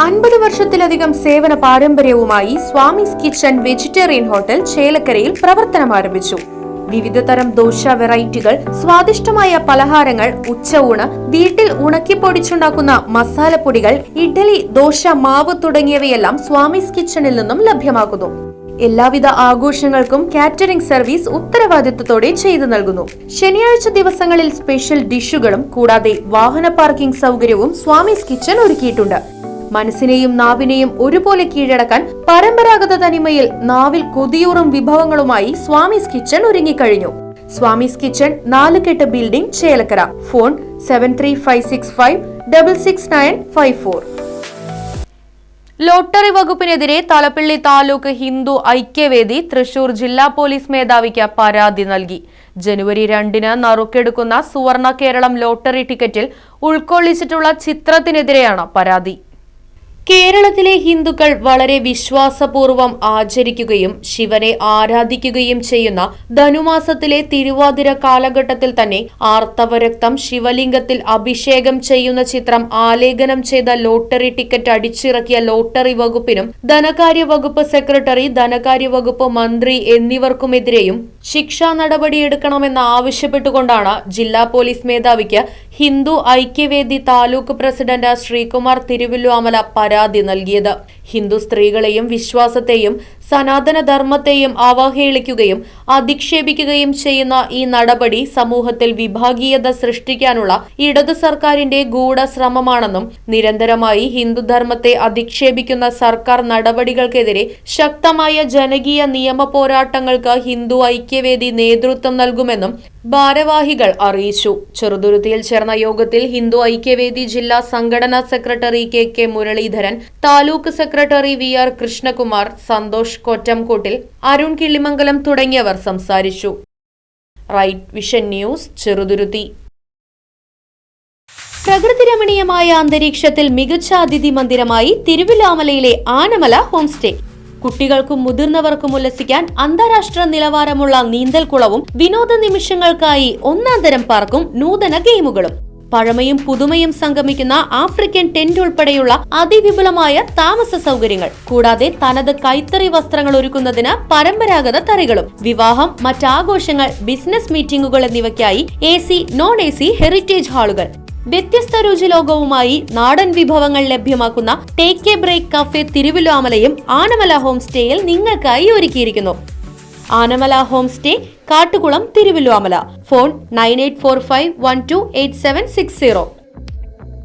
50 വർഷത്തിലധികം സേവന പാരമ്പര്യവുമായി സ്വാമീസ് കിച്ചൺ വെജിറ്റേറിയൻ ഹോട്ടൽ ചേലക്കരയിൽ പ്രവർത്തനം ആരംഭിച്ചു. വിവിധതരം ദോശ വെറൈറ്റികൾ, സ്വാദിഷ്ടമായ പലഹാരങ്ങൾ, ഉച്ചയൂണ്, വീട്ടിൽ ഉണക്കിപ്പൊടിച്ചുണ്ടാക്കുന്ന മസാലപ്പൊടികൾ, ഇഡ്ഡലി, ദോശ മാവ് തുടങ്ങിയവയെല്ലാം സ്വാമീസ് കിച്ചണിൽ നിന്നും ലഭ്യമാക്കുന്നു. എല്ലാവിധ ആഘോഷങ്ങൾക്കും കാറ്ററിംഗ് സർവീസ് ഉത്തരവാദിത്വത്തോടെ ചെയ്തു നൽകുന്നു. ശനിയാഴ്ച ദിവസങ്ങളിൽ സ്പെഷ്യൽ ഡിഷുകളും കൂടാതെ വാഹന പാർക്കിംഗ് സൗകര്യവും സ്വാമീസ് കിച്ചൺ ഒരുക്കിയിട്ടുണ്ട്. മനസ്സിനെയും നാവിനെയും ഒരുപോലെ കീഴടക്കാൻ പരമ്പരാഗത തനിമയിൽ നാവിൽ കൊതിയൂറും വിഭവങ്ങളുമായി സ്വാമീസ് കിച്ചൺ ഒരുങ്ങിക്കഴിഞ്ഞു. Swami's kitchen 4 building, Chelakkara. Phone 7356566954. Lottery വകുപ്പിനെതിരെ തലപ്പള്ളി താലൂക്ക് ഹിന്ദു ഐക്യവേദി തൃശൂർ ജില്ലാ പോലീസ് മേധാവിക്ക് പരാതി നൽകി. ജനുവരി 2 നറുക്കെടുക്കുന്ന സുവർണ കേരളം ലോട്ടറി ടിക്കറ്റിൽ ഉൾക്കൊള്ളിച്ചിട്ടുള്ള ചിത്രത്തിനെതിരെയാണ് പരാതി. കേരളത്തിലെ ഹിന്ദുക്കൾ വളരെ വിശ്വാസപൂർവ്വം ആചരിക്കുകയും ശിവനെ ആരാധിക്കുകയും ചെയ്യുന്ന ധനുമാസത്തിലെ തിരുവാതിര കാലഘട്ടത്തിൽ തന്നെ ആർത്തവരക്തം ശിവലിംഗത്തിൽ അഭിഷേകം ചെയ്യുന്ന ചിത്രം ആലേഖനം ചെയ്ത ലോട്ടറി ടിക്കറ്റ് അടിച്ചിറക്കിയ ലോട്ടറി വകുപ്പിനും ധനകാര്യ വകുപ്പ് സെക്രട്ടറി, ധനകാര്യ വകുപ്പ് മന്ത്രി എന്നിവർക്കുമെതിരെയും ശിക്ഷാ നടപടിയെടുക്കണമെന്ന് ആവശ്യപ്പെട്ടുകൊണ്ടാണ് ജില്ലാ പോലീസ് മേധാവിക്ക് ഹിന്ദു ഐക്യവേദി താലൂക്ക് പ്രസിഡന്റ് ശ്രീകുമാർ തിരുവല്ലുവാമല പരാതി നൽകിയത്. ഹിന്ദു സ്ത്രീകളെയും വിശ്വാസത്തെയും സനാതനധർമ്മത്തെയും അവഹേളിക്കുകയും അധിക്ഷേപിക്കുകയും ചെയ്യുന്ന ഈ നടപടി സമൂഹത്തിൽ വിഭാഗീയത സൃഷ്ടിക്കാനുള്ള ഇടതു സർക്കാരിന്റെ ഗൂഢശ്രമമാണെന്നും നിരന്തരമായി ഹിന്ദുധർമ്മത്തെ അധിക്ഷേപിക്കുന്ന സർക്കാർ നടപടികൾക്കെതിരെ ശക്തമായ ജനകീയ നിയമ പോരാട്ടങ്ങൾക്ക് ഹിന്ദു ഐക്യവേദി നേതൃത്വം നൽകുമെന്നും ഭാരവാഹികൾ അറിയിച്ചു. ചെറുതുരുത്തിയിൽ ചേർന്ന യോഗത്തിൽ ഹിന്ദു ഐക്യവേദി ജില്ലാ സംഘടനാ secretary K Muraleedharan, taluk secretary VR Krishnakumar, Santhosh കൊറ്റംകോട്ടിൽ, അരുൺ കിള്ളിമംഗലം തുടങ്ങിയവർ സംസാരിച്ചു. Right vision news, Cheruthuruthy. പ്രകൃതി രമണീയമായ അന്തരീക്ഷത്തിൽ മികച്ച അതിഥി മന്ദിരമായി തിരുവല്ലുവാമലയിലെ ആനമല ഹോംസ്റ്റേ. കുട്ടികൾക്കും മുതിർന്നവർക്കും ഉല്ലസിക്കാൻ അന്താരാഷ്ട്ര നിലവാരമുള്ള നീന്തൽക്കുളവും വിനോദ നിമിഷങ്ങൾക്കായി ഒന്നാന്തരം പാർക്കും നൂതന ഗെയിമുകളും. പഴമയും പുതുമയും സംഗമിക്കുന്ന ആഫ്രിക്കൻ ടെന്റ് ഉൾപ്പെടെയുള്ള അതിവിപുലമായ താമസ സൗകര്യങ്ങൾ, കൂടാതെ തനത് കൈത്തറി വസ്ത്രങ്ങൾ ഒരുക്കുന്നതിന് പരമ്പരാഗത തറികളും, വിവാഹം, മറ്റാഘോഷങ്ങൾ, ബിസിനസ് മീറ്റിംഗുകൾ എന്നിവയ്ക്കായി AC, non-AC ഹെറിറ്റേജ് ഹാളുകൾ. വ്യത്യസ്ത രുചിലോകവുമായി നാടൻ വിഭവങ്ങൾ ലഭ്യമാക്കുന്ന ടേക്ക് എ ബ്രേക്ക് കഫേ തിരുവല്ലുവാമലയും ആനമല ഹോം സ്റ്റേയിൽ നിങ്ങൾക്കായി ഒരുക്കിയിരിക്കുന്നു. Anamala home stay, Kattukulam, Thiruvilwamala. Phone 9845128760.